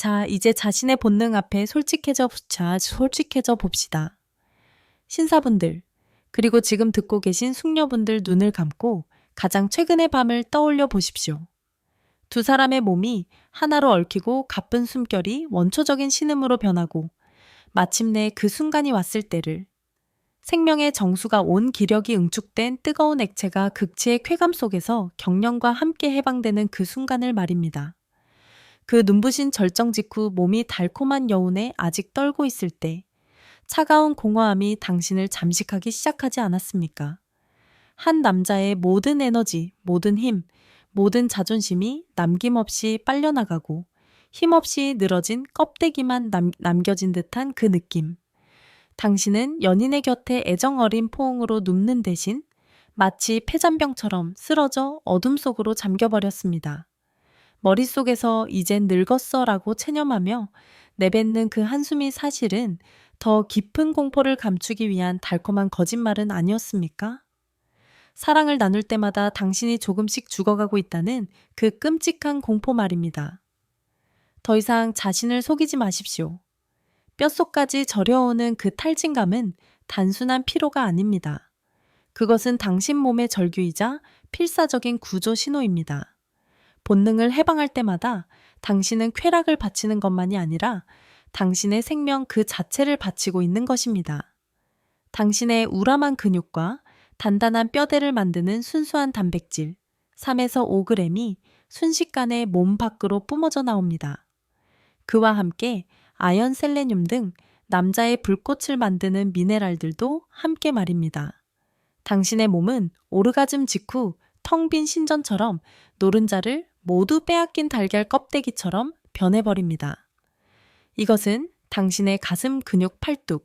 자, 이제 자신의 본능 앞에 솔직해져 봅시다. 신사분들, 그리고 지금 듣고 계신 숙녀분들 눈을 감고 가장 최근의 밤을 떠올려 보십시오. 두 사람의 몸이 하나로 얽히고 가쁜 숨결이 원초적인 신음으로 변하고 마침내 그 순간이 왔을 때를 생명의 정수가 온 기력이 응축된 뜨거운 액체가 극치의 쾌감 속에서 경련과 함께 해방되는 그 순간을 말입니다. 그 눈부신 절정 직후 몸이 달콤한 여운에 아직 떨고 있을 때 차가운 공허함이 당신을 잠식하기 시작하지 않았습니까? 한 남자의 모든 에너지, 모든 힘, 모든 자존심이 남김없이 빨려나가고 힘없이 늘어진 껍데기만 남겨진 듯한 그 느낌. 당신은 연인의 곁에 애정 어린 포옹으로 눕는 대신 마치 폐잔병처럼 쓰러져 어둠 속으로 잠겨버렸습니다. 머릿속에서 이젠 늙었어 라고 체념하며 내뱉는 그 한숨이 사실은 더 깊은 공포를 감추기 위한 달콤한 거짓말은 아니었습니까? 사랑을 나눌 때마다 당신이 조금씩 죽어가고 있다는 그 끔찍한 공포 말입니다. 더 이상 자신을 속이지 마십시오. 뼛속까지 저려오는 그 탈진감은 단순한 피로가 아닙니다. 그것은 당신 몸의 절규이자 필사적인 구조 신호입니다. 본능을 해방할 때마다 당신은 쾌락을 바치는 것만이 아니라 당신의 생명 그 자체를 바치고 있는 것입니다. 당신의 우람한 근육과 단단한 뼈대를 만드는 순수한 단백질 3에서 5g이 순식간에 몸 밖으로 뿜어져 나옵니다. 그와 함께 아연, 셀레늄 등 남자의 불꽃을 만드는 미네랄들도 함께 말입니다. 당신의 몸은 오르가즘 직후 텅 빈 신전처럼 노른자를 모두 빼앗긴 달걀 껍데기처럼 변해버립니다. 이것은 당신의 가슴 근육 팔뚝,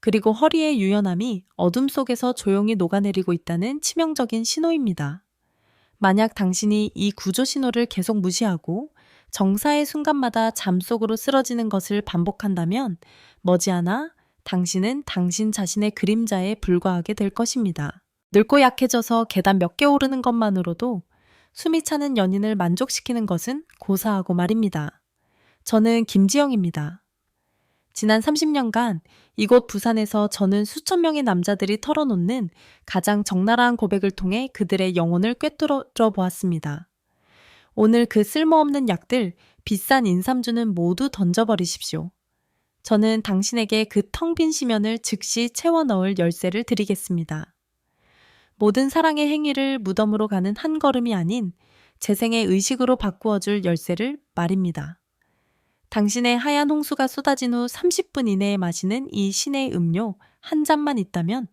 그리고 허리의 유연함이 어둠 속에서 조용히 녹아내리고 있다는 치명적인 신호입니다. 만약 당신이 이 구조 신호를 계속 무시하고 정사의 순간마다 잠속으로 쓰러지는 것을 반복한다면 머지않아 당신은 당신 자신의 그림자에 불과하게 될 것입니다. 늙고 약해져서 계단 몇 개 오르는 것만으로도 숨이 차는 연인을 만족시키는 것은 고사하고 말입니다. 저는 김지영입니다. 지난 30년간 이곳 부산에서 저는 수천 명의 남자들이 털어놓는 가장 적나라한 고백을 통해 그들의 영혼을 꿰뚫어 보았습니다. 오늘 그 쓸모없는 약들, 비싼 인삼주는 모두 던져버리십시오. 저는 당신에게 그 텅 빈 시면을 즉시 채워 넣을 열쇠를 드리겠습니다. 모든 사랑의 행위를 무덤으로 가는 한 걸음이 아닌 재생의 의식으로 바꾸어줄 열쇠를 말입니다. 당신의 하얀 홍수가 쏟아진 후 30분 이내에 마시는 이 신의 음료 한 잔만 있다면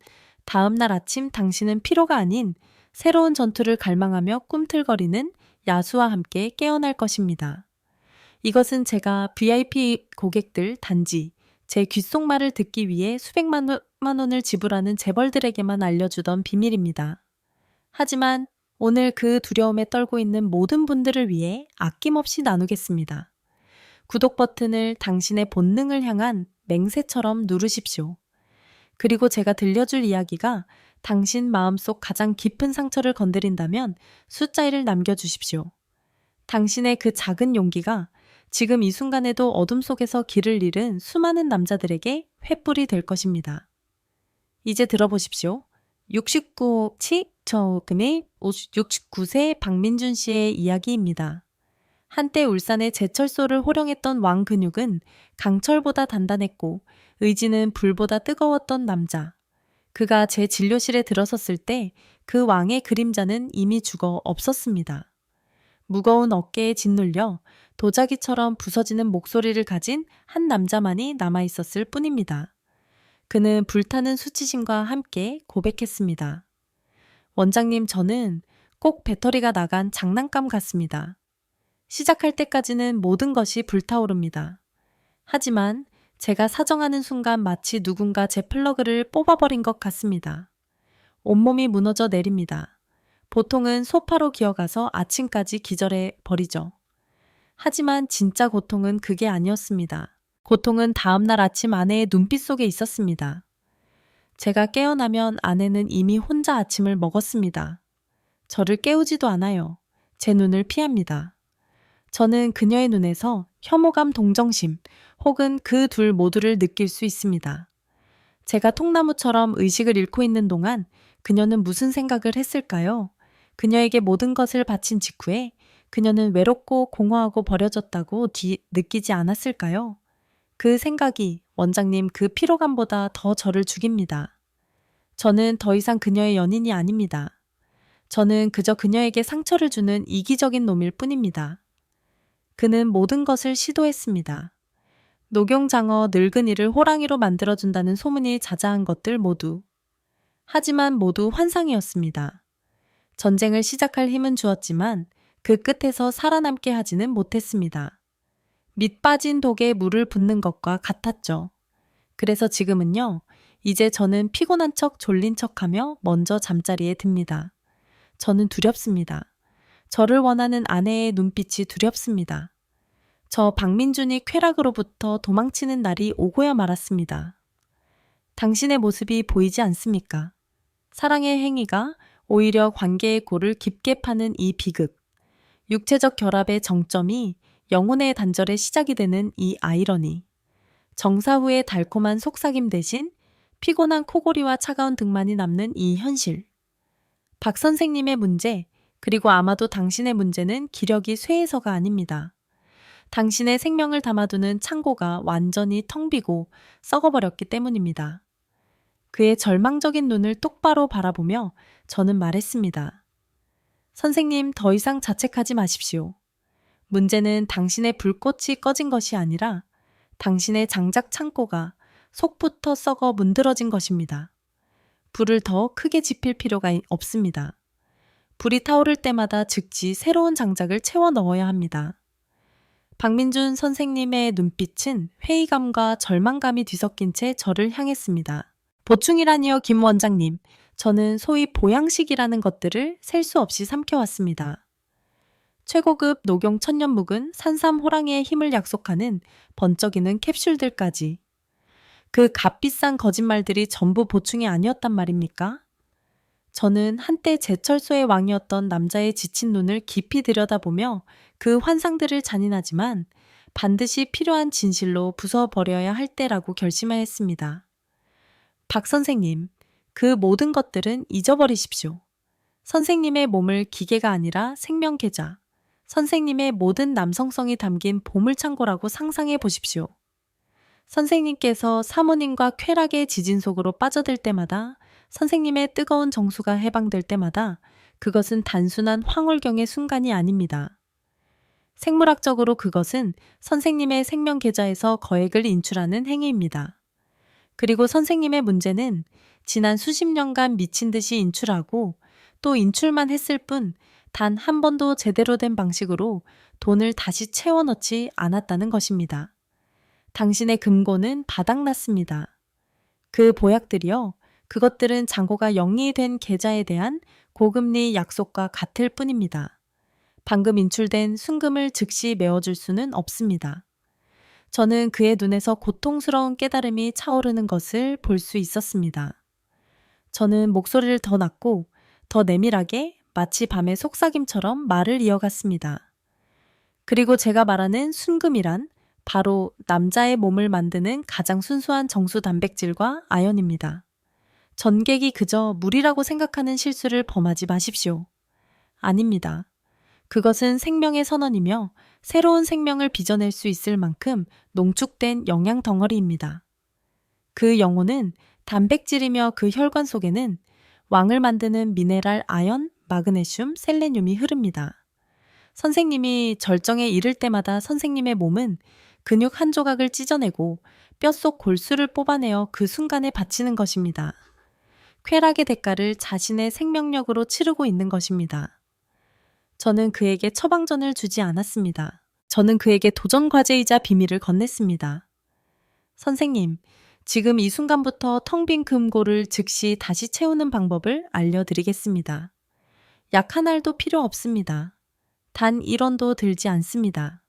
다음 날 아침 당신은 피로가 아닌 새로운 전투를 갈망하며 꿈틀거리는 야수와 함께 깨어날 것입니다. 이것은 제가 VIP 고객들 단지 제 귓속말을 듣기 위해 수백만 원을 지불하는 재벌들에게만 알려주던 비밀입니다. 하지만 오늘 그 두려움에 떨고 있는 모든 분들을 위해 아낌없이 나누겠습니다. 구독 버튼을 당신의 본능을 향한 맹세처럼 누르십시오. 그리고 제가 들려줄 이야기가 당신 마음속 가장 깊은 상처를 건드린다면 숫자 1을 남겨주십시오. 당신의 그 작은 용기가 지금 이 순간에도 어둠 속에서 길을 잃은 수많은 남자들에게 횃불이 될 것입니다. 이제 들어보십시오. 69세 박민준 씨의 이야기입니다. 한때 울산의 제철소를 호령했던 왕 근육은 강철보다 단단했고 의지는 불보다 뜨거웠던 남자. 그가 제 진료실에 들어섰을 때 그 왕의 그림자는 이미 죽어 없었습니다. 무거운 어깨에 짓눌려 도자기처럼 부서지는 목소리를 가진 한 남자만이 남아있었을 뿐입니다. 그는 불타는 수치심과 함께 고백했습니다. 원장님, 저는 꼭 배터리가 나간 장난감 같습니다. 시작할 때까지는 모든 것이 불타오릅니다. 하지만 제가 사정하는 순간 마치 누군가 제 플러그를 뽑아버린 것 같습니다. 온몸이 무너져 내립니다. 보통은 소파로 기어가서 아침까지 기절해 버리죠. 하지만 진짜 고통은 그게 아니었습니다. 고통은 다음날 아침 아내의 눈빛 속에 있었습니다. 제가 깨어나면 아내는 이미 혼자 아침을 먹었습니다. 저를 깨우지도 않아요. 제 눈을 피합니다. 저는 그녀의 눈에서 혐오감, 동정심, 혹은 그 둘 모두를 느낄 수 있습니다. 제가 통나무처럼 의식을 잃고 있는 동안 그녀는 무슨 생각을 했을까요? 그녀에게 모든 것을 바친 직후에 그녀는 외롭고 공허하고 버려졌다고 느끼지 않았을까요? 그 생각이 원장님 그 피로감보다 더 저를 죽입니다. 저는 더 이상 그녀의 연인이 아닙니다. 저는 그저 그녀에게 상처를 주는 이기적인 놈일 뿐입니다. 그는 모든 것을 시도했습니다. 녹용장어 늙은이를 호랑이로 만들어준다는 소문이 자자한 것들 모두. 하지만 모두 환상이었습니다. 전쟁을 시작할 힘은 주었지만 그 끝에서 살아남게 하지는 못했습니다. 밑 빠진 독에 물을 붓는 것과 같았죠. 그래서 지금은요, 이제 저는 피곤한 척 졸린 척하며 먼저 잠자리에 듭니다. 저는 두렵습니다. 저를 원하는 아내의 눈빛이 두렵습니다. 저 박민준이 쾌락으로부터 도망치는 날이 오고야 말았습니다. 당신의 모습이 보이지 않습니까? 사랑의 행위가 오히려 관계의 골을 깊게 파는 이 비극, 육체적 결합의 정점이 영혼의 단절의 시작이 되는 이 아이러니, 정사 후의 달콤한 속삭임 대신 피곤한 코골이와 차가운 등만이 남는 이 현실. 박 선생님의 문제, 그리고 아마도 당신의 문제는 기력이 쇠해서가 아닙니다. 당신의 생명을 담아두는 창고가 완전히 텅 비고 썩어버렸기 때문입니다. 그의 절망적인 눈을 똑바로 바라보며 저는 말했습니다. 선생님, 더 이상 자책하지 마십시오. 문제는 당신의 불꽃이 꺼진 것이 아니라 당신의 장작 창고가 속부터 썩어 문드러진 것입니다. 불을 더 크게 지필 필요가 없습니다. 불이 타오를 때마다 즉시 새로운 장작을 채워 넣어야 합니다. 박민준 선생님의 눈빛은 회의감과 절망감이 뒤섞인 채 저를 향했습니다. 보충이라니요, 김 원장님. 저는 소위 보양식이라는 것들을 셀 수 없이 삼켜왔습니다. 최고급 녹용 천년묵은 산삼 호랑이의 힘을 약속하는 번쩍이는 캡슐들까지. 그 값비싼 거짓말들이 전부 보충이 아니었단 말입니까? 저는 한때 제철소의 왕이었던 남자의 지친 눈을 깊이 들여다보며 그 환상들을 잔인하지만 반드시 필요한 진실로 부숴버려야 할 때라고 결심하였습니다. 박 선생님, 그 모든 것들은 잊어버리십시오. 선생님의 몸을 기계가 아니라 생명 계좌, 선생님의 모든 남성성이 담긴 보물창고라고 상상해 보십시오. 선생님께서 사모님과 쾌락의 지진 속으로 빠져들 때마다, 선생님의 뜨거운 정수가 해방될 때마다 그것은 단순한 황홀경의 순간이 아닙니다. 생물학적으로 그것은 선생님의 생명 계좌에서 거액을 인출하는 행위입니다. 그리고 선생님의 문제는 지난 수십 년간 미친 듯이 인출하고 또 인출만 했을 뿐 단 한 번도 제대로 된 방식으로 돈을 다시 채워 넣지 않았다는 것입니다. 당신의 금고는 바닥났습니다. 그 보약들이요. 그것들은 잔고가 영리된 계좌에 대한 고금리 약속과 같을 뿐입니다. 방금 인출된 순금을 즉시 메워줄 수는 없습니다. 저는 그의 눈에서 고통스러운 깨달음이 차오르는 것을 볼 수 있었습니다. 저는 목소리를 더 낮고 더 내밀하게 마치 밤의 속삭임처럼 말을 이어갔습니다. 그리고 제가 말하는 순금이란 바로 남자의 몸을 만드는 가장 순수한 정수 단백질과 아연입니다. 전객이 그저 물이라고 생각하는 실수를 범하지 마십시오. 아닙니다. 그것은 생명의 선언이며 새로운 생명을 빚어낼 수 있을 만큼 농축된 영양 덩어리입니다. 그 영혼은 단백질이며 그 혈관 속에는 왕을 만드는 미네랄 아연, 마그네슘, 셀레늄이 흐릅니다. 선생님이 절정에 이를 때마다 선생님의 몸은 근육 한 조각을 찢어내고 뼛속 골수를 뽑아내어 그 순간에 바치는 것입니다. 쾌락의 대가를 자신의 생명력으로 치르고 있는 것입니다. 저는 그에게 처방전을 주지 않았습니다. 저는 그에게 도전 과제이자 비밀을 건넸습니다. 선생님, 지금 이 순간부터 텅 빈 금고를 즉시 다시 채우는 방법을 알려드리겠습니다. 약 한 알도 필요 없습니다. 단 1원도 들지 않습니다.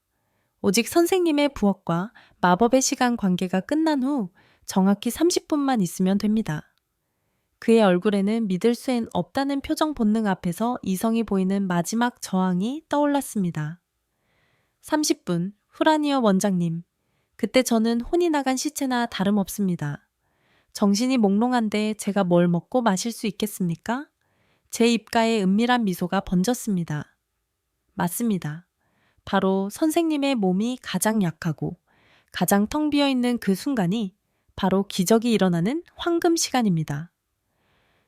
오직 선생님의 부엌과 마법의 시간 관계가 끝난 후 정확히 30분만 있으면 됩니다. 그의 얼굴에는 믿을 수 없다는 표정 본능 앞에서 이성이 보이는 마지막 저항이 떠올랐습니다. 30분, 후라니어 원장님, 그때 저는 혼이 나간 시체나 다름없습니다. 정신이 몽롱한데 제가 뭘 먹고 마실 수 있겠습니까? 제 입가에 은밀한 미소가 번졌습니다. 맞습니다. 바로 선생님의 몸이 가장 약하고 가장 텅 비어 있는 그 순간이 바로 기적이 일어나는 황금 시간입니다.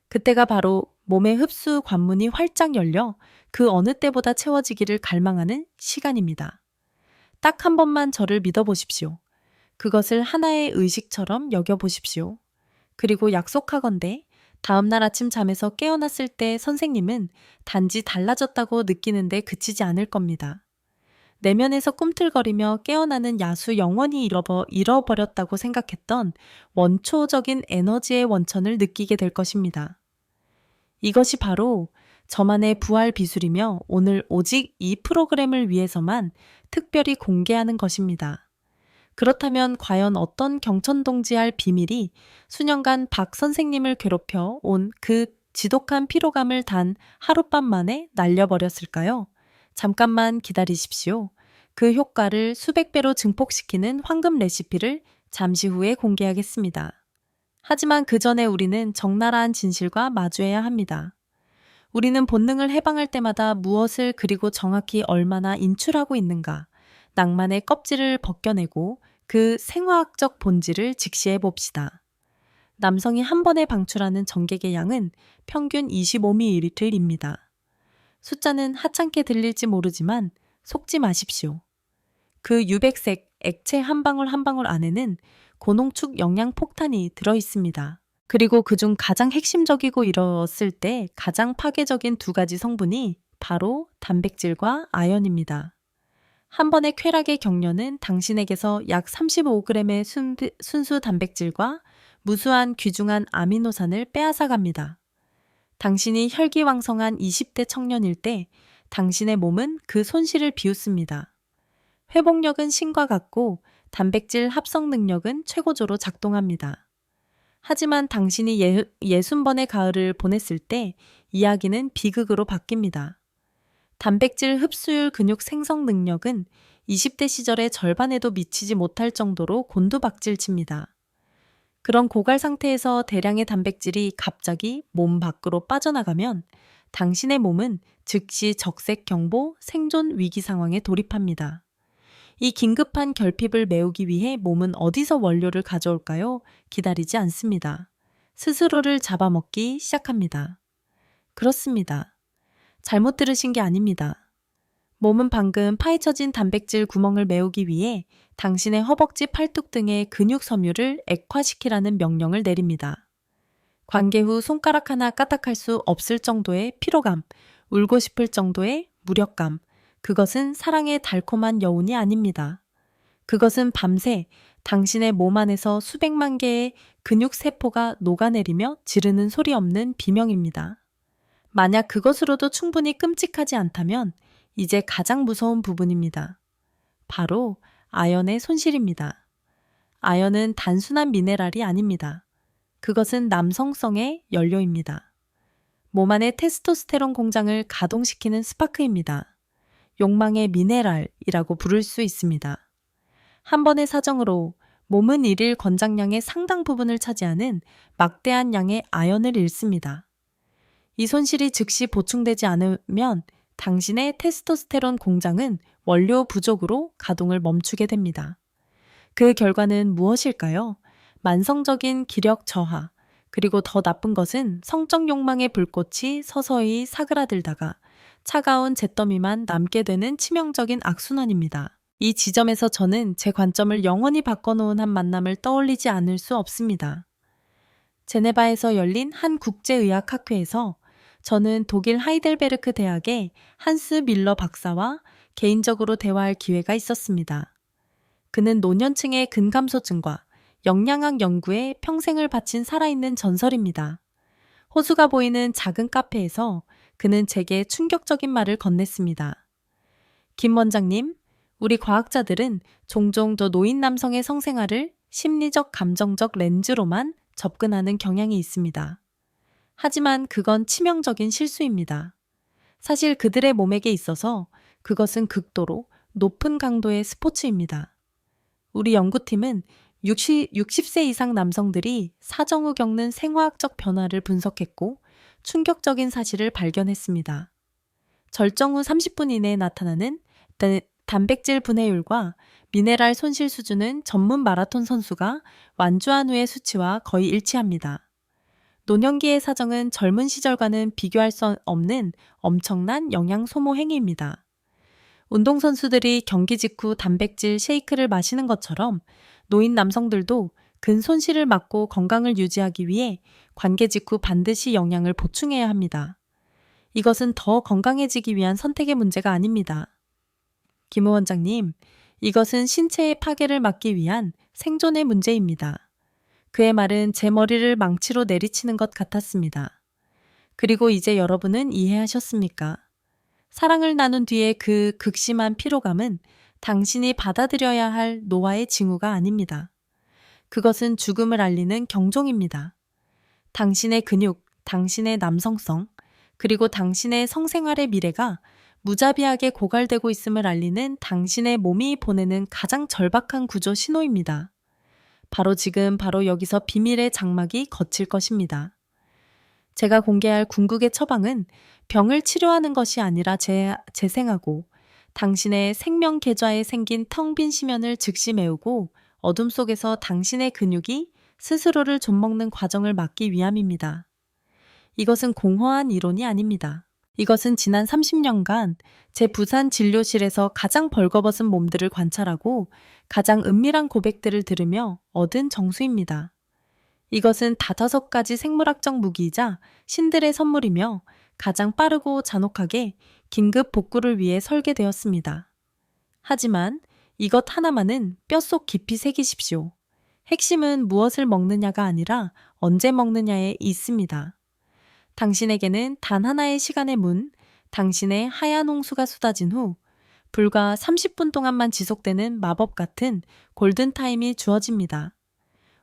그때가 바로 몸의 흡수 관문이 활짝 열려 그 어느 때보다 채워지기를 갈망하는 시간입니다. 딱 한 번만 저를 믿어보십시오. 그것을 하나의 의식처럼 여겨보십시오. 그리고 약속하건대 다음날 아침 잠에서 깨어났을 때 선생님은 단지 달라졌다고 느끼는데 그치지 않을 겁니다. 내면에서 꿈틀거리며 깨어나는 야수 영원히 잃어버렸다고 생각했던 원초적인 에너지의 원천을 느끼게 될 것입니다. 이것이 바로 저만의 부활 비술이며 오늘 오직 이 프로그램을 위해서만 특별히 공개하는 것입니다. 그렇다면 과연 어떤 경천동지할 비밀이 수년간 박 선생님을 괴롭혀 온 그 지독한 피로감을 단 하룻밤 만에 날려버렸을까요? 잠깐만 기다리십시오. 그 효과를 수백 배로 증폭시키는 황금 레시피를 잠시 후에 공개하겠습니다. 하지만 그 전에 우리는 적나라한 진실과 마주해야 합니다. 우리는 본능을 해방할 때마다 무엇을 그리고 정확히 얼마나 인출하고 있는가, 낭만의 껍질을 벗겨내고 그 생화학적 본질을 직시해 봅시다. 남성이 한 번에 방출하는 정객의 양은 평균 25ml입니다. 숫자는 하찮게 들릴지 모르지만 속지 마십시오. 그 유백색 액체 한 방울 한 방울 안에는 고농축 영양 폭탄이 들어 있습니다. 그리고 그중 가장 핵심적이고 이뤘을 때 가장 파괴적인 두 가지 성분이 바로 단백질과 아연입니다. 한 번의 쾌락의 격려는 당신에게서 약 35g의 순수 단백질과 무수한 귀중한 아미노산을 빼앗아 갑니다. 당신이 혈기왕성한 20대 청년일 때 당신의 몸은 그 손실을 비웃습니다. 회복력은 신과 같고 단백질 합성 능력은 최고조로 작동합니다. 하지만 당신이 60번의 가을을 보냈을 때 이야기는 비극으로 바뀝니다. 단백질 흡수율 근육 생성 능력은 20대 시절의 절반에도 미치지 못할 정도로 곤두박질칩니다. 그런 고갈 상태에서 대량의 단백질이 갑자기 몸 밖으로 빠져나가면 당신의 몸은 즉시 적색 경보 생존 위기 상황에 돌입합니다. 이 긴급한 결핍을 메우기 위해 몸은 어디서 원료를 가져올까요? 기다리지 않습니다. 스스로를 잡아먹기 시작합니다. 그렇습니다. 잘못 들으신 게 아닙니다. 몸은 방금 파헤쳐진 단백질 구멍을 메우기 위해 당신의 허벅지, 팔뚝 등의 근육 섬유를 액화시키라는 명령을 내립니다. 관계 후 손가락 하나 까딱할 수 없을 정도의 피로감, 울고 싶을 정도의 무력감, 그것은 사랑의 달콤한 여운이 아닙니다. 그것은 밤새 당신의 몸 안에서 수백만 개의 근육 세포가 녹아내리며 지르는 소리 없는 비명입니다. 만약 그것으로도 충분히 끔찍하지 않다면 이제 가장 무서운 부분입니다. 바로 아연의 손실입니다. 아연은 단순한 미네랄이 아닙니다. 그것은 남성성의 연료입니다. 몸 안의 테스토스테론 공장을 가동시키는 스파크입니다. 욕망의 미네랄이라고 부를 수 있습니다. 한 번의 사정으로 몸은 일일 권장량의 상당 부분을 차지하는 막대한 양의 아연을 잃습니다. 이 손실이 즉시 보충되지 않으면 당신의 테스토스테론 공장은 원료 부족으로 가동을 멈추게 됩니다. 그 결과는 무엇일까요? 만성적인 기력 저하, 그리고 더 나쁜 것은 성적 욕망의 불꽃이 서서히 사그라들다가 차가운 잿더미만 남게 되는 치명적인 악순환입니다. 이 지점에서 저는 제 관점을 영원히 바꿔놓은 한 만남을 떠올리지 않을 수 없습니다. 제네바에서 열린 한 국제의학학회에서 저는 독일 하이델베르크 대학의 한스 밀러 박사와 개인적으로 대화할 기회가 있었습니다. 그는 노년층의 근감소증과 영양학 연구에 평생을 바친 살아있는 전설입니다. 호수가 보이는 작은 카페에서 그는 제게 충격적인 말을 건넸습니다. 김 원장님, 우리 과학자들은 종종 저 노인 남성의 성생활을 심리적 감정적 렌즈로만 접근하는 경향이 있습니다. 하지만 그건 치명적인 실수입니다. 사실 그들의 몸에게 있어서 그것은 극도로 높은 강도의 스포츠입니다. 우리 연구팀은 60세 이상 남성들이 사정 후 겪는 생화학적 변화를 분석했고 충격적인 사실을 발견했습니다. 절정 후 30분 이내에 나타나는 단백질 분해율과 미네랄 손실 수준은 전문 마라톤 선수가 완주한 후의 수치와 거의 일치합니다. 노년기의 사정은 젊은 시절과는 비교할 수 없는 엄청난 영양 소모 행위입니다. 운동선수들이 경기 직후 단백질 쉐이크를 마시는 것처럼 노인 남성들도 근 손실을 막고 건강을 유지하기 위해 관계 직후 반드시 영양을 보충해야 합니다. 이것은 더 건강해지기 위한 선택의 문제가 아닙니다. 김 원장님, 이것은 신체의 파괴를 막기 위한 생존의 문제입니다. 그의 말은 제 머리를 망치로 내리치는 것 같았습니다. 그리고 이제 여러분은 이해하셨습니까? 사랑을 나눈 뒤에 그 극심한 피로감은 당신이 받아들여야 할 노화의 징후가 아닙니다. 그것은 죽음을 알리는 경종입니다. 당신의 근육, 당신의 남성성, 그리고 당신의 성생활의 미래가 무자비하게 고갈되고 있음을 알리는 당신의 몸이 보내는 가장 절박한 구조 신호입니다. 바로 지금, 바로 여기서 비밀의 장막이 걷힐 것입니다. 제가 공개할 궁극의 처방은 병을 치료하는 것이 아니라 재생하고 당신의 생명 계좌에 생긴 텅 빈 시면을 즉시 메우고 어둠 속에서 당신의 근육이 스스로를 좀먹는 과정을 막기 위함입니다. 이것은 공허한 이론이 아닙니다. 이것은 지난 30년간 제 부산 진료실에서 가장 벌거벗은 몸들을 관찰하고 가장 은밀한 고백들을 들으며 얻은 정수입니다. 이것은 5가지 생물학적 무기이자 신들의 선물이며 가장 빠르고 잔혹하게 긴급 복구를 위해 설계되었습니다. 하지만 이것 하나만은 뼛속 깊이 새기십시오. 핵심은 무엇을 먹느냐가 아니라 언제 먹느냐에 있습니다. 당신에게는 단 하나의 시간의 문, 당신의 하얀 홍수가 쏟아진 후 불과 30분 동안만 지속되는 마법 같은 골든타임이 주어집니다.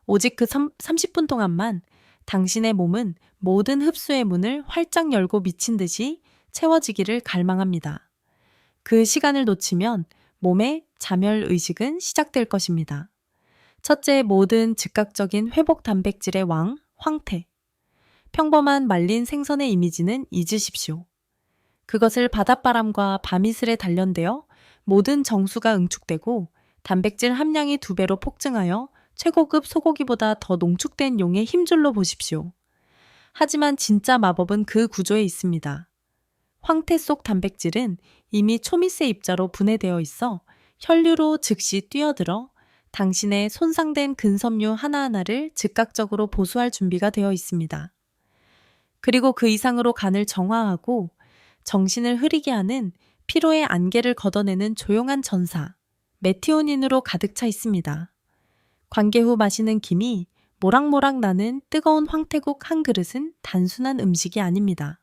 오직 그 30분 동안만 당신의 몸은 모든 흡수의 문을 활짝 열고 미친 듯이 채워지기를 갈망합니다. 그 시간을 놓치면 몸의 자멸의식은 시작될 것입니다. 첫째, 모든 즉각적인 회복 단백질의 왕, 황태. 평범한 말린 생선의 이미지는 잊으십시오. 그것을 바닷바람과 밤이슬에 단련되어 모든 정수가 응축되고 단백질 함량이 2배로 폭증하여 최고급 소고기보다 더 농축된 용의 힘줄로 보십시오. 하지만 진짜 마법은 그 구조에 있습니다. 황태 속 단백질은 이미 초미세 입자로 분해되어 있어 혈류로 즉시 뛰어들어 당신의 손상된 근섬유 하나하나를 즉각적으로 보수할 준비가 되어 있습니다. 그리고 그 이상으로 간을 정화하고 정신을 흐리게 하는 피로의 안개를 걷어내는 조용한 전사, 메티오닌으로 가득 차 있습니다. 관계 후 마시는 김이 모락모락 나는 뜨거운 황태국 한 그릇은 단순한 음식이 아닙니다.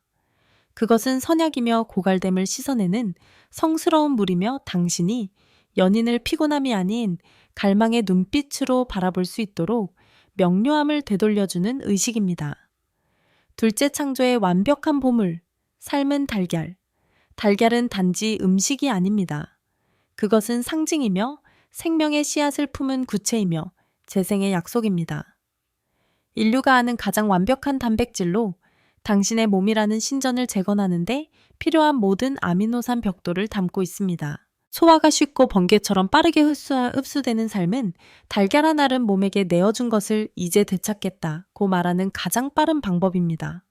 그것은 선약이며 고갈됨을 씻어내는 성스러운 물이며 당신이 연인을 피곤함이 아닌 갈망의 눈빛으로 바라볼 수 있도록 명료함을 되돌려주는 의식입니다. 둘째 창조의 완벽한 보물, 삶은 달걀. 달걀은 단지 음식이 아닙니다. 그것은 상징이며 생명의 씨앗을 품은 구체이며 재생의 약속입니다. 인류가 아는 가장 완벽한 단백질로 당신의 몸이라는 신전을 재건하는데 필요한 모든 아미노산 벽돌을 담고 있습니다. 소화가 쉽고 번개처럼 빠르게 흡수되는 삶은 달걀 하나를 몸에게 내어준 것을 이제 되찾겠다고 말하는 가장 빠른 방법입니다.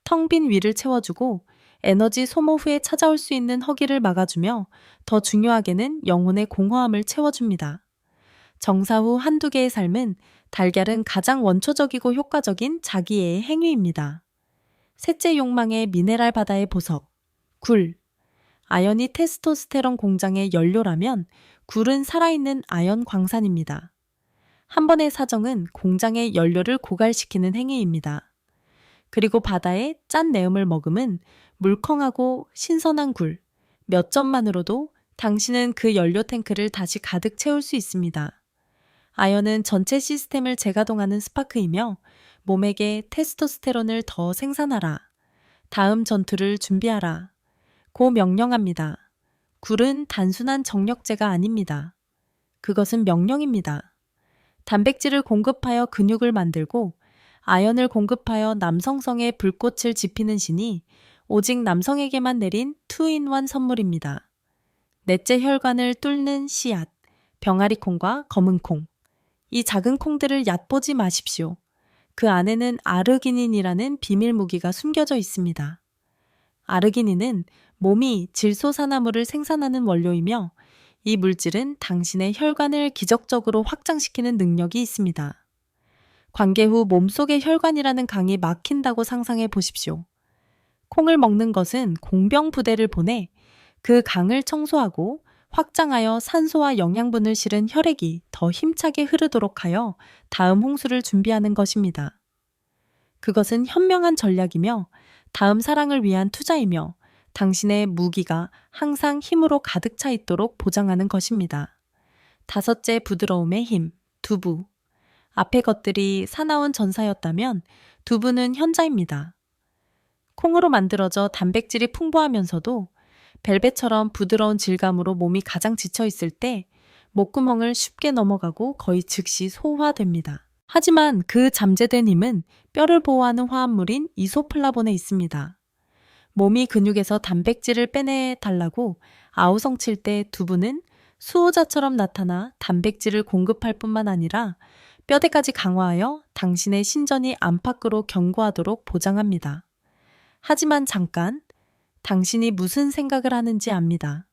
텅 빈 위를 채워주고 에너지 소모 후에 찾아올 수 있는 허기를 막아주며 더 중요하게는 영혼의 공허함을 채워줍니다. 정사 후 한두 개의 삶은 달걀은 가장 원초적이고 효과적인 자기애의 행위입니다. 셋째 욕망의 미네랄 바다의 보석, 굴. 아연이 테스토스테론 공장의 연료라면 굴은 살아있는 아연 광산입니다. 한 번의 사정은 공장의 연료를 고갈시키는 행위입니다. 그리고 바다의 짠 내음을 머금은 물컹하고 신선한 굴, 몇 점만으로도 당신은 그 연료 탱크를 다시 가득 채울 수 있습니다. 아연은 전체 시스템을 재가동하는 스파크이며 몸에게 테스토스테론을 더 생산하라. 다음 전투를 준비하라. 고 명령합니다. 굴은 단순한 정력제가 아닙니다. 그것은 명령입니다. 단백질을 공급하여 근육을 만들고 아연을 공급하여 남성성의 불꽃을 지피는 신이 오직 남성에게만 내린 투인원 선물입니다. 넷째 혈관을 뚫는 씨앗, 병아리콩과 검은콩. 이 작은 콩들을 얕보지 마십시오. 그 안에는 아르기닌이라는 비밀 무기가 숨겨져 있습니다. 아르기닌은 몸이 질소산화물을 생산하는 원료이며 이 물질은 당신의 혈관을 기적적으로 확장시키는 능력이 있습니다. 관계 후 몸속의 혈관이라는 강이 막힌다고 상상해 보십시오. 콩을 먹는 것은 공병부대를 보내 그 강을 청소하고 확장하여 산소와 영양분을 실은 혈액이 더 힘차게 흐르도록 하여 다음 홍수를 준비하는 것입니다. 그것은 현명한 전략이며 다음 사랑을 위한 투자이며 당신의 무기가 항상 힘으로 가득 차 있도록 보장하는 것입니다. 다섯째 부드러움의 힘, 두부. 앞의 것들이 사나운 전사였다면 두부는 현자입니다. 콩으로 만들어져 단백질이 풍부하면서도 벨벳처럼 부드러운 질감으로 몸이 가장 지쳐 있을 때 목구멍을 쉽게 넘어가고 거의 즉시 소화됩니다. 하지만 그 잠재된 힘은 뼈를 보호하는 화합물인 이소플라본에 있습니다. 몸이 근육에서 단백질을 빼내달라고 아우성칠 때 두부는 수호자처럼 나타나 단백질을 공급할 뿐만 아니라 뼈대까지 강화하여 당신의 신전이 안팎으로 견고하도록 보장합니다. 하지만 잠깐, 당신이 무슨 생각을 하는지 압니다.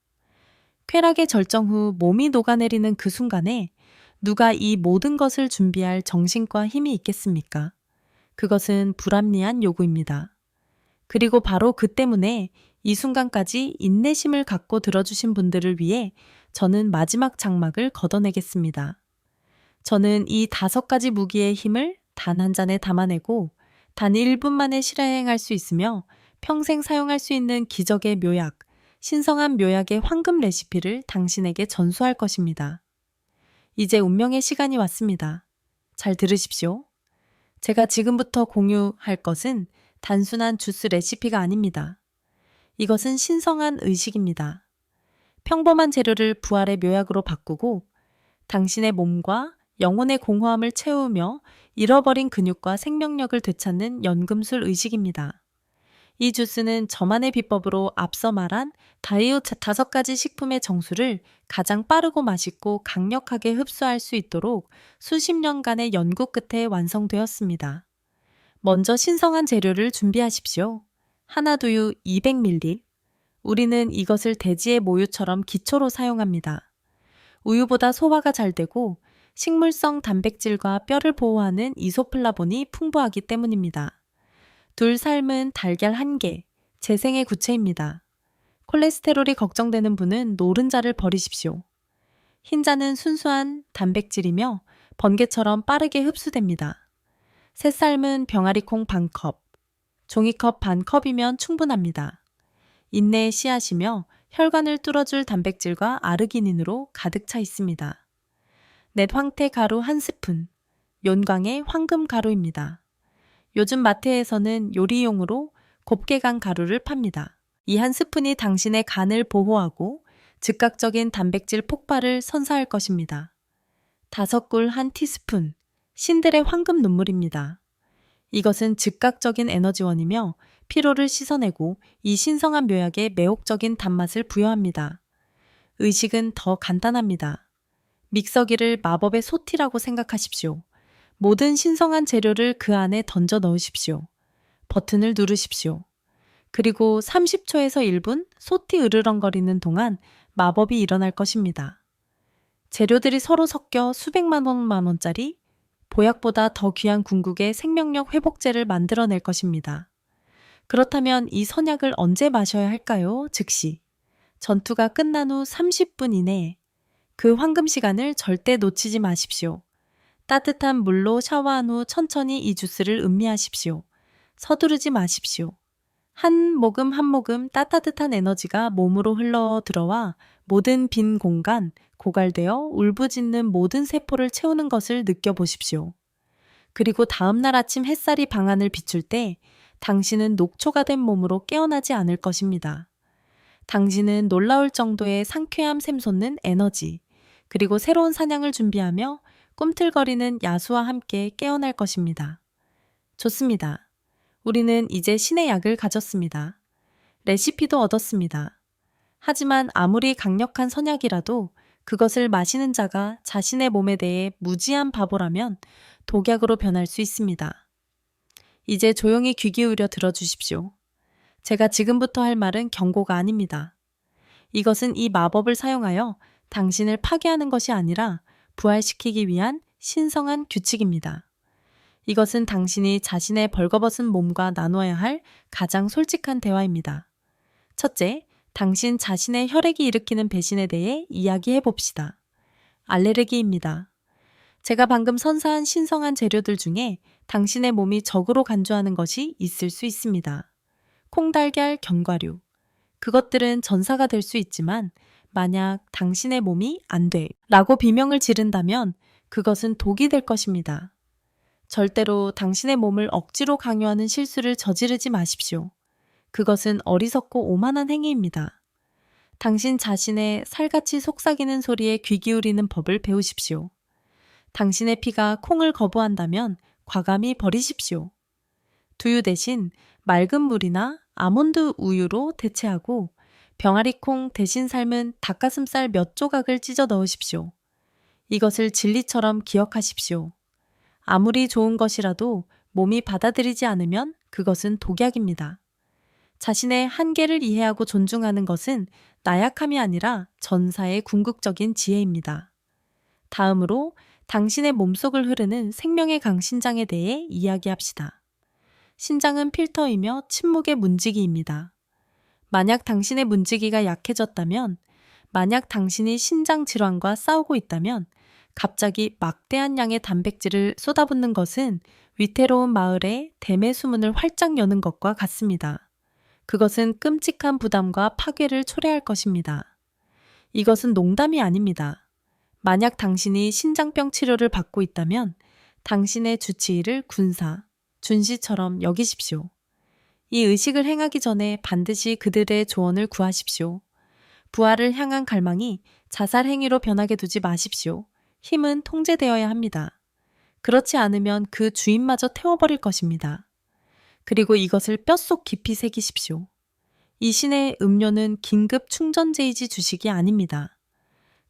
쾌락의 절정 후 몸이 녹아내리는 그 순간에 누가 이 모든 것을 준비할 정신과 힘이 있겠습니까? 그것은 불합리한 요구입니다. 그리고 바로 그 때문에 이 순간까지 인내심을 갖고 들어주신 분들을 위해 저는 마지막 장막을 걷어내겠습니다. 저는 이 5가지 무기의 힘을 단 한 잔에 담아내고 단 1분 만에 실행할 수 있으며 평생 사용할 수 있는 기적의 묘약, 신성한 묘약의 황금 레시피를 당신에게 전수할 것입니다. 이제 운명의 시간이 왔습니다. 잘 들으십시오. 제가 지금부터 공유할 것은 단순한 주스 레시피가 아닙니다. 이것은 신성한 의식입니다. 평범한 재료를 부활의 묘약으로 바꾸고 당신의 몸과 영혼의 공허함을 채우며 잃어버린 근육과 생명력을 되찾는 연금술 의식입니다. 이 주스는 저만의 비법으로 앞서 말한 다이어트 5가지 식품의 정수를 가장 빠르고 맛있고 강력하게 흡수할 수 있도록 수십 년간의 연구 끝에 완성되었습니다. 먼저 신성한 재료를 준비하십시오. 하나두유 200ml. 우리는 이것을 돼지의 모유처럼 기초로 사용합니다. 우유보다 소화가 잘 되고 식물성 단백질과 뼈를 보호하는 이소플라본이 풍부하기 때문입니다. 둘 삶은 달걀 1개, 재생의 구체입니다. 콜레스테롤이 걱정되는 분은 노른자를 버리십시오. 흰자는 순수한 단백질이며 번개처럼 빠르게 흡수됩니다. 새삶은 병아리콩 반컵, 종이컵 반컵이면 충분합니다. 인내의 씨앗이며 혈관을 뚫어줄 단백질과 아르기닌으로 가득 차 있습니다. 넷 황태 가루 1스푼, 용광의 황금 가루입니다. 요즘 마트에서는 요리용으로 곱게 간 가루를 팝니다. 이 1스푼이 당신의 간을 보호하고 즉각적인 단백질 폭발을 선사할 것입니다. 5꿀 1티스푼, 신들의 황금 눈물입니다. 이것은 즉각적인 에너지원이며 피로를 씻어내고 이 신성한 묘약에 매혹적인 단맛을 부여합니다. 의식은 더 간단합니다. 믹서기를 마법의 소티라고 생각하십시오. 모든 신성한 재료를 그 안에 던져 넣으십시오. 버튼을 누르십시오. 그리고 30초에서 1분 소티 으르렁거리는 동안 마법이 일어날 것입니다. 재료들이 서로 섞여 수백만 원짜리 보약보다 더 귀한 궁극의 생명력 회복제를 만들어낼 것입니다. 그렇다면 이 선약을 언제 마셔야 할까요? 즉시. 전투가 끝난 후 30분 이내에. 그 황금 시간을 절대 놓치지 마십시오. 따뜻한 물로 샤워한 후 천천히 이 주스를 음미하십시오. 서두르지 마십시오. 한 모금 한 모금 따뜻한 에너지가 몸으로 흘러 들어와 모든 빈 공간, 고갈되어 울부짖는 모든 세포를 채우는 것을 느껴보십시오. 그리고 다음날 아침 햇살이 방안을 비출 때 당신은 녹초가 된 몸으로 깨어나지 않을 것입니다. 당신은 놀라울 정도의 상쾌함 샘솟는 에너지, 그리고 새로운 사냥을 준비하며 꿈틀거리는 야수와 함께 깨어날 것입니다. 좋습니다. 우리는 이제 신의 약을 가졌습니다. 레시피도 얻었습니다. 하지만 아무리 강력한 선약이라도 그것을 마시는 자가 자신의 몸에 대해 무지한 바보라면 독약으로 변할 수 있습니다. 이제 조용히 귀 기울여 들어주십시오. 제가 지금부터 할 말은 경고가 아닙니다. 이것은 이 마법을 사용하여 당신을 파괴하는 것이 아니라 부활시키기 위한 신성한 규칙입니다. 이것은 당신이 자신의 벌거벗은 몸과 나눠야 할 가장 솔직한 대화입니다. 첫째, 당신 자신의 혈액이 일으키는 배신에 대해 이야기해 봅시다. 알레르기입니다. 제가 방금 선사한 신성한 재료들 중에 당신의 몸이 적으로 간주하는 것이 있을 수 있습니다. 콩달걀, 견과류. 그것들은 전사가 될 수 있지만 만약 당신의 몸이 안 돼 라고 비명을 지른다면 그것은 독이 될 것입니다. 절대로 당신의 몸을 억지로 강요하는 실수를 저지르지 마십시오. 그것은 어리석고 오만한 행위입니다. 당신 자신의 살같이 속삭이는 소리에 귀 기울이는 법을 배우십시오. 당신의 피가 콩을 거부한다면 과감히 버리십시오. 두유 대신 맑은 물이나 아몬드 우유로 대체하고 병아리콩 대신 삶은 닭가슴살 몇 조각을 찢어 넣으십시오. 이것을 진리처럼 기억하십시오. 아무리 좋은 것이라도 몸이 받아들이지 않으면 그것은 독약입니다. 자신의 한계를 이해하고 존중하는 것은 나약함이 아니라 전사의 궁극적인 지혜입니다. 다음으로 당신의 몸속을 흐르는 생명의 강신장에 대해 이야기합시다. 신장은 필터이며 침묵의 문지기입니다. 만약 당신의 문지기가 약해졌다면, 만약 당신이 신장 질환과 싸우고 있다면 갑자기 막대한 양의 단백질을 쏟아붓는 것은 위태로운 마을에 댐의 수문을 활짝 여는 것과 같습니다. 그것은 끔찍한 부담과 파괴를 초래할 것입니다. 이것은 농담이 아닙니다. 만약 당신이 신장병 치료를 받고 있다면 당신의 주치의를 군사, 준시처럼 여기십시오. 이 의식을 행하기 전에 반드시 그들의 조언을 구하십시오. 부활을 향한 갈망이 자살 행위로 변하게 두지 마십시오. 힘은 통제되어야 합니다. 그렇지 않으면 그 주인마저 태워버릴 것입니다. 그리고 이것을 뼛속 깊이 새기십시오. 이 신의 음료는 긴급 충전제이지 주식이 아닙니다.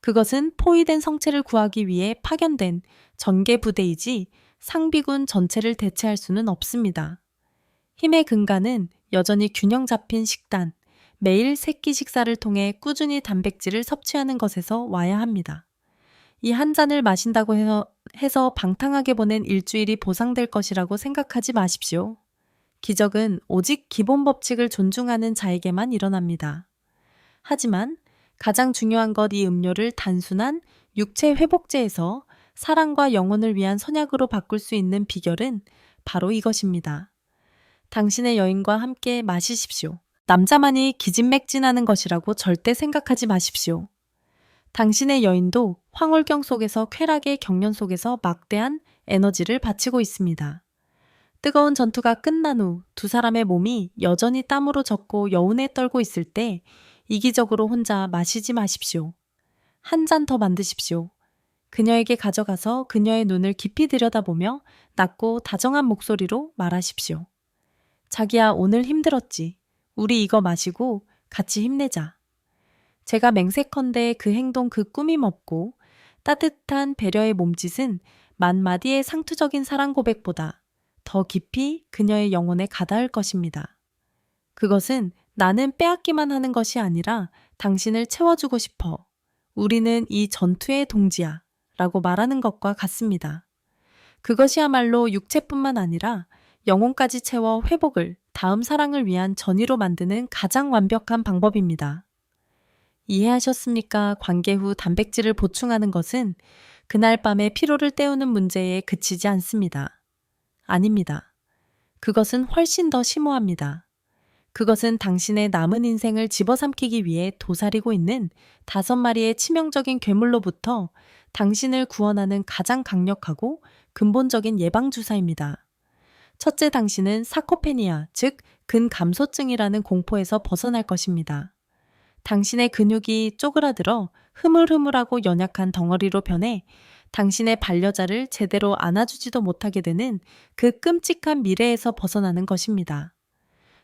그것은 포위된 성체를 구하기 위해 파견된 전개 부대이지 상비군 전체를 대체할 수는 없습니다. 힘의 근간은 여전히 균형 잡힌 식단, 매일 새끼 식사를 통해 꾸준히 단백질을 섭취하는 것에서 와야 합니다. 이 한 잔을 마신다고 해서 방탕하게 보낸 일주일이 보상될 것이라고 생각하지 마십시오. 기적은 오직 기본 법칙을 존중하는 자에게만 일어납니다. 하지만 가장 중요한 것 이 음료를 단순한 육체 회복제에서 사랑과 영혼을 위한 선약으로 바꿀 수 있는 비결은 바로 이것입니다. 당신의 여인과 함께 마시십시오. 남자만이 기진맥진하는 것이라고 절대 생각하지 마십시오. 당신의 여인도 황홀경 속에서 쾌락의 경련 속에서 막대한 에너지를 바치고 있습니다. 뜨거운 전투가 끝난 후 두 사람의 몸이 여전히 땀으로 젖고 여운에 떨고 있을 때 이기적으로 혼자 마시지 마십시오. 한 잔 더 만드십시오. 그녀에게 가져가서 그녀의 눈을 깊이 들여다보며 낮고 다정한 목소리로 말하십시오. 자기야, 오늘 힘들었지. 우리 이거 마시고 같이 힘내자. 제가 맹세컨대 그 행동 그 꾸밈 없고 따뜻한 배려의 몸짓은 만마디의 상투적인 사랑 고백보다 더 깊이 그녀의 영혼에 가닿을 것입니다. 그것은 나는 빼앗기만 하는 것이 아니라 당신을 채워주고 싶어. 우리는 이 전투의 동지야. 라고 말하는 것과 같습니다. 그것이야말로 육체뿐만 아니라 영혼까지 채워 회복을, 다음 사랑을 위한 전의로 만드는 가장 완벽한 방법입니다. 이해하셨습니까? 관계 후 단백질을 보충하는 것은 그날 밤의 피로를 때우는 문제에 그치지 않습니다. 아닙니다. 그것은 훨씬 더 심오합니다. 그것은 당신의 남은 인생을 집어삼키기 위해 도사리고 있는 5마리의 치명적인 괴물로부터 당신을 구원하는 가장 강력하고 근본적인 예방주사입니다. 첫째, 당신은 사코페니아, 즉 근감소증이라는 공포에서 벗어날 것입니다. 당신의 근육이 쪼그라들어 흐물흐물하고 연약한 덩어리로 변해 당신의 반려자를 제대로 안아주지도 못하게 되는 그 끔찍한 미래에서 벗어나는 것입니다.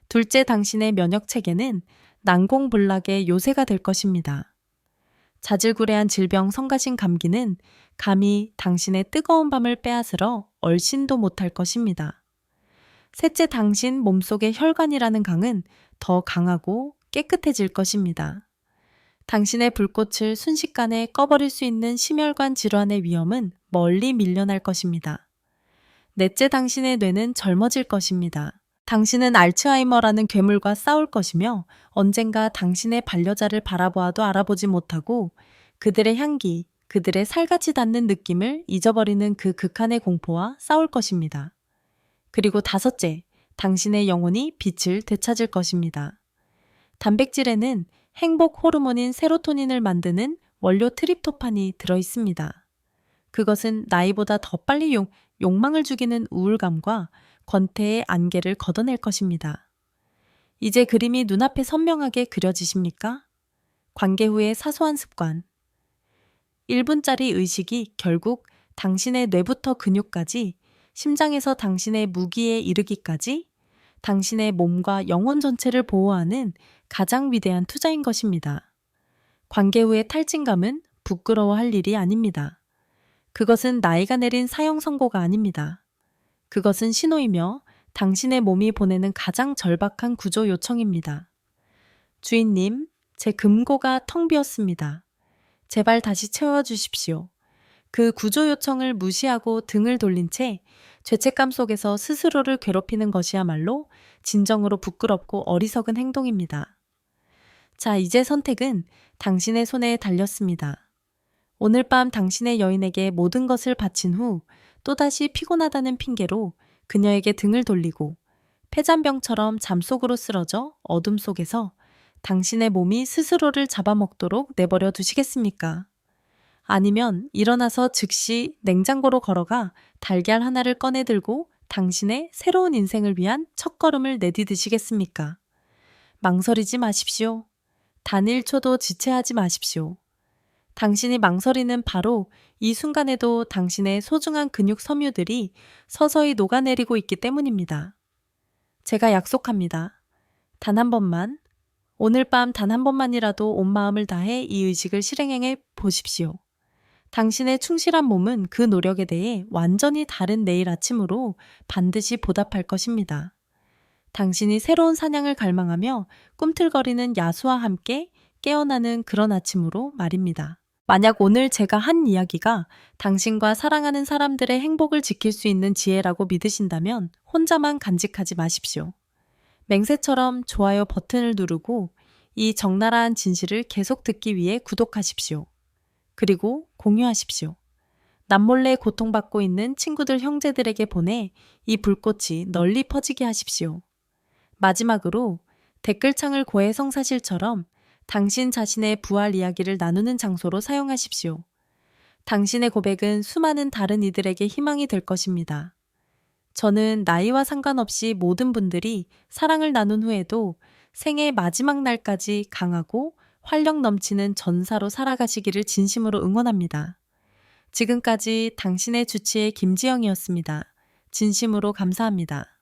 둘째, 당신의 면역 체계는 난공불락의 요새가 될 것입니다. 자질구레한 질병 성가신 감기는 감히 당신의 뜨거운 밤을 빼앗으러 얼씬도 못할 것입니다. 셋째, 당신 몸속의 혈관이라는 강은 더 강하고 깨끗해질 것입니다. 당신의 불꽃을 순식간에 꺼버릴 수 있는 심혈관 질환의 위험은 멀리 밀려날 것입니다. 넷째, 당신의 뇌는 젊어질 것입니다. 당신은 알츠하이머라는 괴물과 싸울 것이며 언젠가 당신의 반려자를 바라보아도 알아보지 못하고 그들의 향기, 그들의 살같이 닿는 느낌을 잊어버리는 그 극한의 공포와 싸울 것입니다. 그리고 다섯째, 당신의 영혼이 빛을 되찾을 것입니다. 단백질에는 행복 호르몬인 세로토닌을 만드는 원료 트립토판이 들어있습니다. 그것은 나이보다 더 빨리 욕망을 죽이는 우울감과 권태의 안개를 걷어낼 것입니다. 이제 그림이 눈앞에 선명하게 그려지십니까? 관계 후의 사소한 습관. 1분짜리 의식이 결국 당신의 뇌부터 근육까지, 심장에서 당신의 무기에 이르기까지 당신의 몸과 영혼 전체를 보호하는 가장 위대한 투자인 것입니다. 관계 후의 탈진감은 부끄러워할 일이 아닙니다. 그것은 나이가 내린 사형 선고가 아닙니다. 그것은 신호이며 당신의 몸이 보내는 가장 절박한 구조 요청입니다. 주인님, 제 금고가 텅 비었습니다. 제발 다시 채워주십시오. 그 구조 요청을 무시하고 등을 돌린 채 죄책감 속에서 스스로를 괴롭히는 것이야말로 진정으로 부끄럽고 어리석은 행동입니다. 자, 이제 선택은 당신의 손에 달렸습니다. 오늘 밤 당신의 여인에게 모든 것을 바친 후 또다시 피곤하다는 핑계로 그녀에게 등을 돌리고 폐잔병처럼 잠속으로 쓰러져 어둠 속에서 당신의 몸이 스스로를 잡아먹도록 내버려 두시겠습니까? 아니면 일어나서 즉시 냉장고로 걸어가 달걀 하나를 꺼내 들고 당신의 새로운 인생을 위한 첫걸음을 내디디시겠습니까? 망설이지 마십시오. 단 1초도 지체하지 마십시오. 당신이 망설이는 바로 이 순간에도 당신의 소중한 근육 섬유들이 서서히 녹아내리고 있기 때문입니다. 제가 약속합니다. 단 한 번만, 오늘 밤 단 한 번만이라도 온 마음을 다해 이 의식을 실행해 보십시오. 당신의 충실한 몸은 그 노력에 대해 완전히 다른 내일 아침으로 반드시 보답할 것입니다. 당신이 새로운 사냥을 갈망하며 꿈틀거리는 야수와 함께 깨어나는 그런 아침으로 말입니다. 만약 오늘 제가 한 이야기가 당신과 사랑하는 사람들의 행복을 지킬 수 있는 지혜라고 믿으신다면 혼자만 간직하지 마십시오. 맹세처럼 좋아요 버튼을 누르고 이 적나라한 진실을 계속 듣기 위해 구독하십시오. 그리고 공유하십시오. 남몰래 고통받고 있는 친구들 형제들에게 보내 이 불꽃이 널리 퍼지게 하십시오. 마지막으로 댓글창을 고해성사실처럼 당신 자신의 부활 이야기를 나누는 장소로 사용하십시오. 당신의 고백은 수많은 다른 이들에게 희망이 될 것입니다. 저는 나이와 상관없이 모든 분들이 사랑을 나눈 후에도 생의 마지막 날까지 강하고 활력 넘치는 전사로 살아가시기를 진심으로 응원합니다. 지금까지 당신의 주치의 김지영이었습니다. 진심으로 감사합니다.